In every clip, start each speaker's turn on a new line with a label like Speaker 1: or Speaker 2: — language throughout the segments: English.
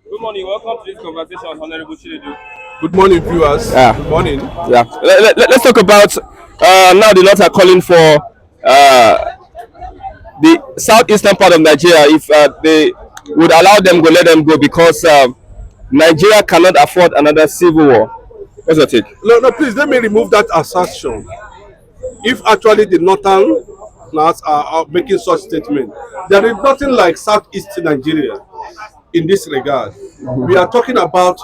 Speaker 1: Good morning. Welcome to this conversation, Honorable Chinedu.
Speaker 2: Good morning, viewers.
Speaker 3: Yeah,
Speaker 2: Good morning.
Speaker 3: yeah. Let's talk about now the North are calling for the southeastern part of Nigeria. If they would allow them go, let them go because Nigeria cannot afford another civil war. What's your take?
Speaker 2: No, no, please let me remove that assertion. If actually the Northerners are making such statement, there is nothing like Southeast Nigeria in this regard. We are talking about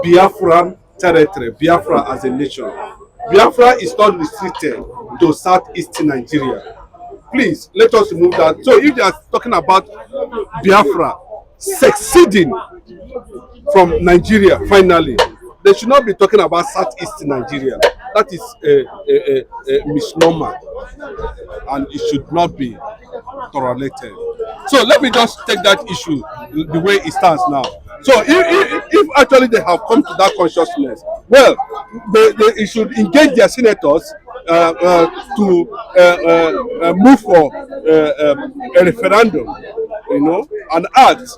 Speaker 2: Biafran territory, Biafra as a nation. Biafra is not restricted to Southeast Nigeria. Please let us remove that. So if they are talking about Biafra succeeding from Nigeria finally, they should not be talking about Southeast Nigeria. That is a misnomer, and it should not be correlated. So let me just take that issue the way it stands now. So if actually they have come to that consciousness, well, they should engage their senators to move for a referendum, and act,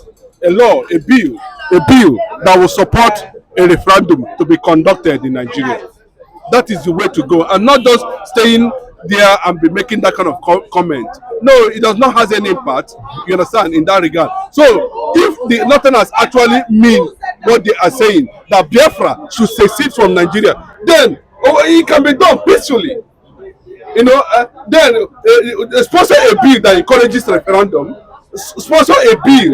Speaker 2: a law, a bill that will support a referendum to be conducted in Nigeria. That is the way to go, and not just staying there and be making that kind of comment. No, it does not have any impact, you understand, in that regard. So if the Northerners actually mean what they are saying, that Biafra should secede from Nigeria, then it can be done peacefully. Then sponsor a bill that encourages referendum, sponsor a bill,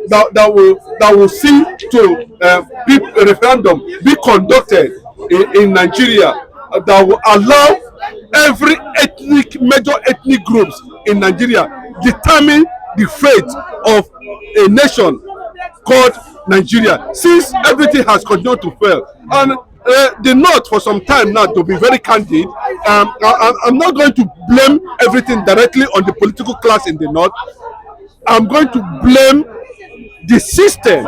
Speaker 2: that will see to a referendum be conducted in Nigeria, that will allow every major ethnic groups in Nigeria determine the fate of a nation called Nigeria, since everything has continued to fail. And the North, for some time now, to be very candid, I'm not going to blame everything directly on the political class in the North. I'm going to blame the system,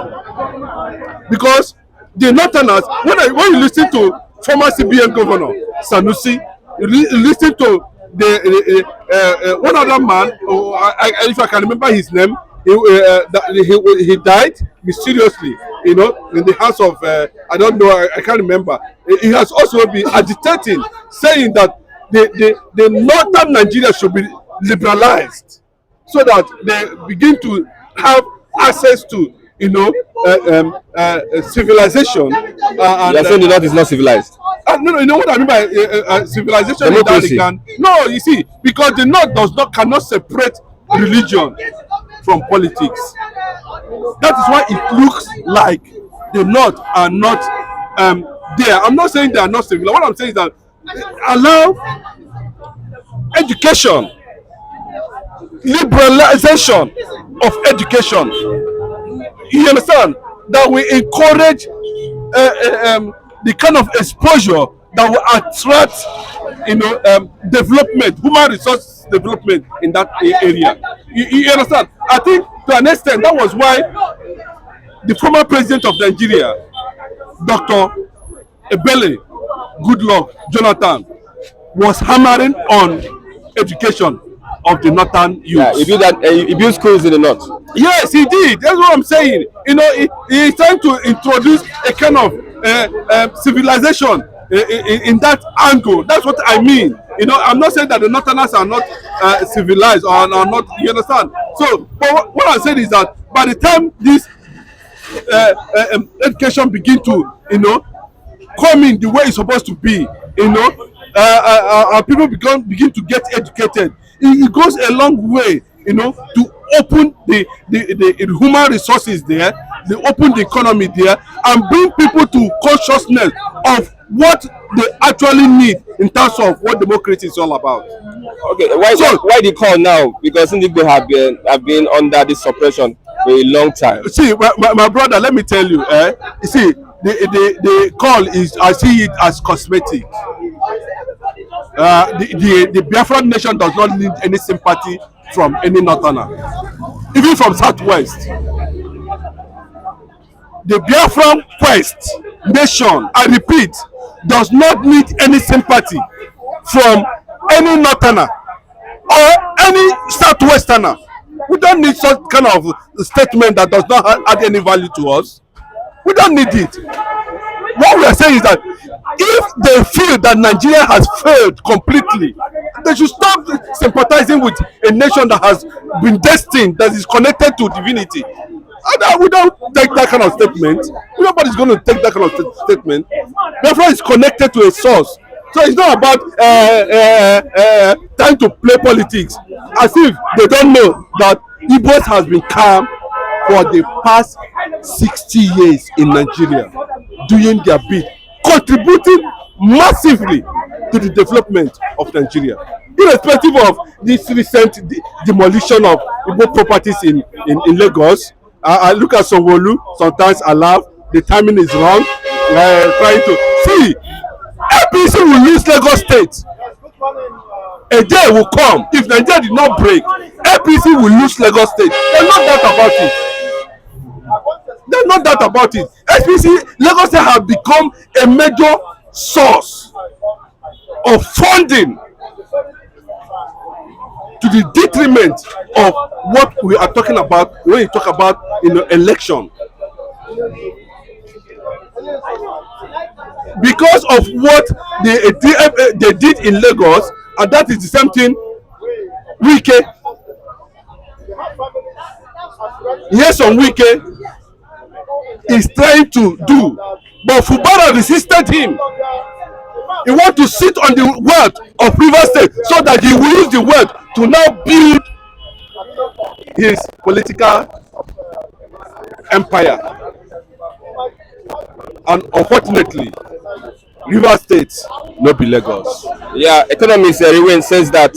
Speaker 2: because the Northerners, when you listen to former CBN governor Sanusi, you listen to the one other man, if I can remember his name, he died mysteriously, in the house of I don't know, I can't remember. He has also been agitating, saying that the northern Nigeria should be liberalized, so that they begin to have access to civilization.
Speaker 3: You're saying the North is not civilized.
Speaker 2: No, you know what I mean by civilization?
Speaker 3: Democracy.
Speaker 2: No, you see, because the North cannot separate religion from politics. That is why it looks like the North are not there. I'm not saying they are not civilized. What I'm saying is that allow education, liberalization of education. You understand? That we encourage the kind of exposure that will attract, development, human resource development in that area. You understand? I think to an extent that was why the former president of Nigeria, Dr. Ebele Goodluck Jonathan, was hammering on education of the northern youth.
Speaker 3: Yeah, he built schools in the North.
Speaker 2: Yes, he did. That's what I'm saying. He's trying to introduce a kind of civilization in that angle. That's what I mean. I'm not saying that the Northerners are not civilized or are not. You understand? So, but what I'm saying is that by the time this education begin to, come in the way it's supposed to be, people begin to get educated. It goes a long way, to open the human resources there, they open the economy there, and bring people to consciousness of what they actually need in terms of what democracy is all about.
Speaker 3: Okay, why the call now? Because Igbo have been under this suppression for a long time.
Speaker 2: See, my brother, let me tell you, you see, the call is, I see it as cosmetic. The Biafran nation does not need any sympathy from any northerner, even from southwest. The Biafran West nation, I repeat, does not need any sympathy from any northerner or any southwesterner. We don't need such kind of statement that does not add any value to us. We don't need it. What we are saying is that if they feel that Nigeria has failed completely, they should stop sympathizing with a nation that has been destined, that is connected to divinity. And we don't take that kind of statement. Nobody's going to take that kind of statement. Therefore, it's connected to a source. So it's not about trying to play politics as if they don't know that Igbos has been calm for the past 60 years in Nigeria doing their bit, contributing massively to the development of Nigeria, irrespective of this recent demolition of Igbo properties in Lagos. I look at Sanwo-Olu, sometimes I laugh, the timing is wrong. Trying to see, APC will lose Lagos State. A day will come, if Nigeria did not break, APC will lose Lagos State. There's no doubt about it. There's no doubt about it. APC, Lagos State have become a major source of funding to the detriment of what we are talking about when you talk about election. Because of what they did in Lagos, and that is the same thing Wike. Yes, on Wike is trying to do, but Fubara resisted him. He wants to sit on the wealth of Rivers State so that he will use the wealth to now build his political empire. And unfortunately, Rivers State no be Lagos.
Speaker 3: Yeah, economist Riwen says that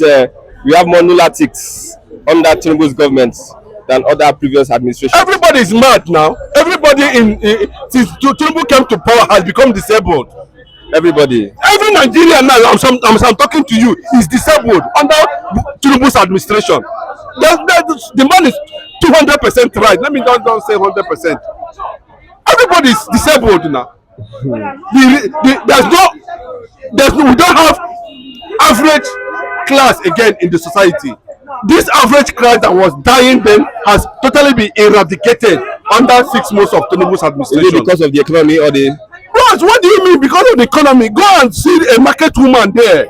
Speaker 3: we have more lunatics under Tinubu's government than other previous administrations.
Speaker 2: Everybody is mad now. Everybody since Tinubu came to power has become disabled.
Speaker 3: Every
Speaker 2: Nigerian now, I'm talking to you, is disabled under Tinubu's administration. The man is 200% right. Let me don't say 100%. Everybody is disabled now. We don't have average class again in the society. This average class that was dying then has totally been eradicated under 6 months of Tinubu's administration.
Speaker 3: Is it because of the economy or the?
Speaker 2: Bros, what do you mean because of the economy? Go and see a market woman there.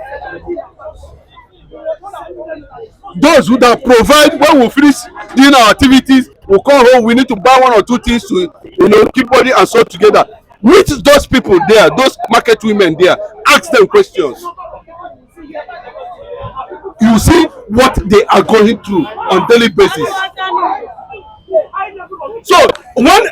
Speaker 2: Those who that provide, when we finish doing our activities, we come home, we need to buy 1 or 2 things to keep body and soul together. Meet those people there, those market women there, ask them questions. You see what they are going through on daily basis. So when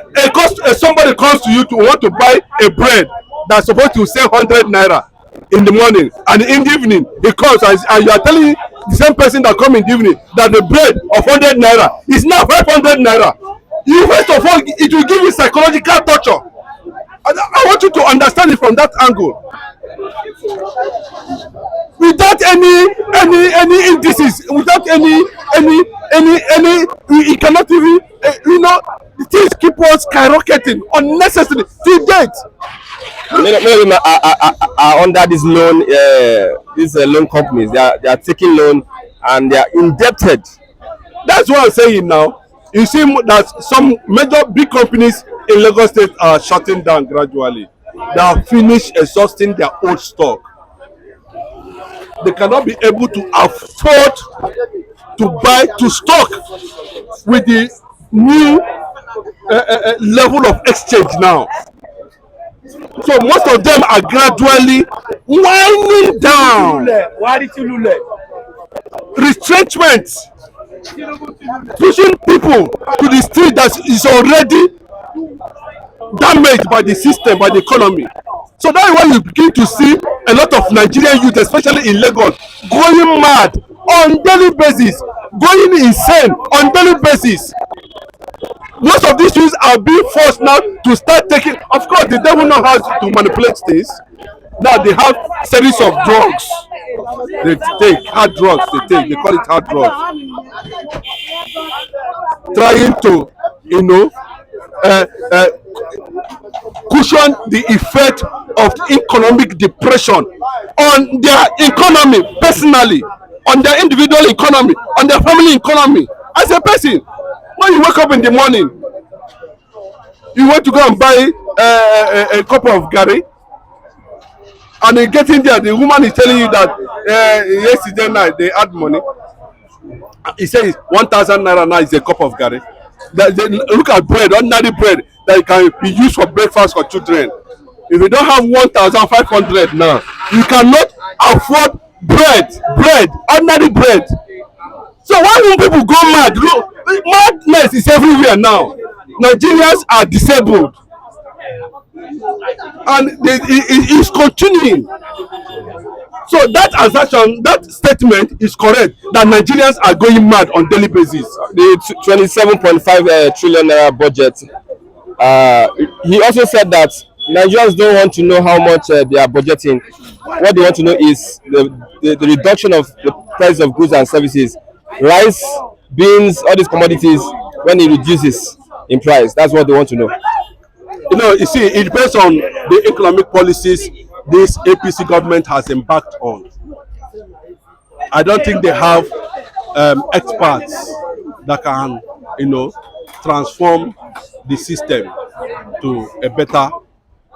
Speaker 2: somebody comes to you to want to buy a bread that's supposed to sell 100 naira in the morning, and in the evening he comes and you are telling the same person that come in the evening that the bread of 100 naira is now 500 naira. You first of all, it will give you psychological torture. I want you to understand it from that angle. Without any indices, without any, you cannot even, things keep on skyrocketing unnecessarily till date.
Speaker 3: Many of them are under this loan, these loan companies. They are taking loan and they are indebted.
Speaker 2: That's what I'm saying now. You see that some major big companies in Lagos State are shutting down gradually. They have finished exhausting their old stock. They cannot be able to afford to stock with the new level of exchange now. So most of them are gradually winding down. Retrenchment, pushing people to the street that is already damaged by the system, by the economy. So that's why you begin to see a lot of Nigerian youth, especially in Lagos, going mad on daily basis, going insane on daily basis. Most of these youths are being forced now to start taking. Of course, the devil knows how to manipulate things. Now they have series of drugs. They take hard drugs. They call it hard drugs. Trying to, cushion the effect of economic depression on their economy personally, on their individual economy, on their family economy, As a person, when you wake up in the morning, you want to go and buy a cup of garri, and you get in there, the woman is telling you that yesterday night they had money. He says 1,000 naira now is a cup of garri. Look at bread, ordinary bread that can be used for breakfast for children. If you don't have 1,500 now, you cannot afford bread, ordinary bread. So why won't people go mad? Look, madness is everywhere now. Nigerians are disabled, and it is continuing. So that assertion, that statement is correct, that Nigerians are going mad on daily basis.
Speaker 3: The 27.5 trillion naira budget. He also said that Nigerians don't want to know how much they are budgeting. What they want to know is the reduction of the price of goods and services. Rice, beans, all these commodities, when it reduces in price. That's what they want to know.
Speaker 2: You see, it depends on the economic policies this APC government has embarked on. I don't think they have experts that can, transform the system to a better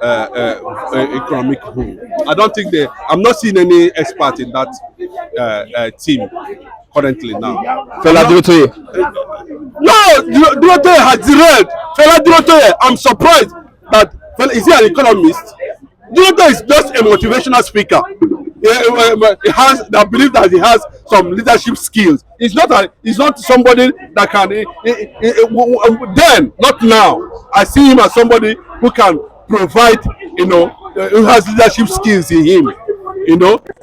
Speaker 2: economic whole. I don't think I'm not seeing any expert in that team currently now.
Speaker 3: Fela Durotoye.
Speaker 2: No, Durotoye has derailed. Fela Durotoye, I'm surprised that, is he an economist? Durotoye is just a motivational speaker. I believe that he has some leadership skills. He's not somebody that can. Then, not now. I see him as somebody who can provide, who has leadership skills in him,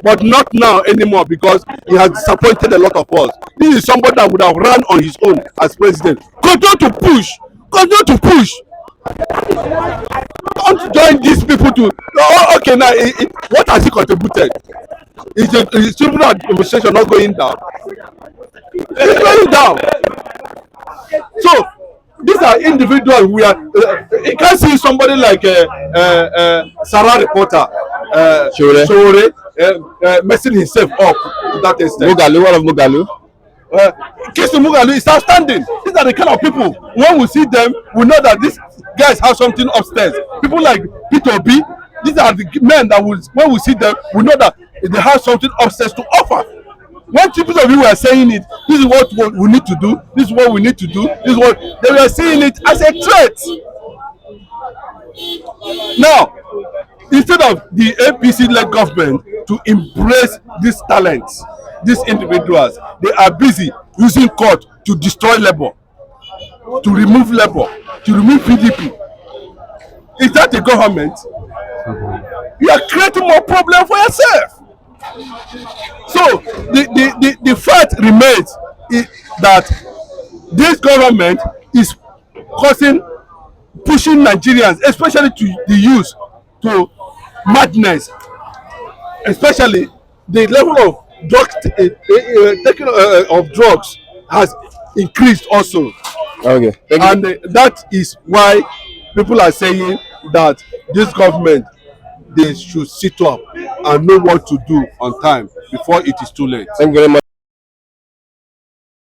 Speaker 2: but not now anymore, because he has disappointed a lot of us. This is somebody that would have run on his own as president. Continue to push. Don't join these people to. Oh, okay, now what has he contributed? Is the civil administration not going down? It's going down. So these are individuals we are. You can't see somebody like Sarah reporter Shore messing himself up to that extent.
Speaker 3: Mugalu, one of Mugalu.
Speaker 2: Case to Mugalu is outstanding. These are the kind of people, when we see them, we know that these guys have something upstairs. People like Peter B, these are the men that when we see them, we know that they have something upstairs to offer. When people of you were saying it, this is what we need to do, this is what we need to do, this is what they were seeing it as a threat. Now, instead of the APC-led government to embrace these talents, these individuals, they are busy using court to destroy labor, to remove PDP. Is that the government? You are creating more problem for yourself. So the fact remains that this government is pushing Nigerians, especially to the youth, to madness. Especially the level of taking of drugs has increased also.
Speaker 3: Okay.
Speaker 2: And that is why people are saying that this government, they should sit up and know what to do on time before it is too late.
Speaker 3: Thank you very much.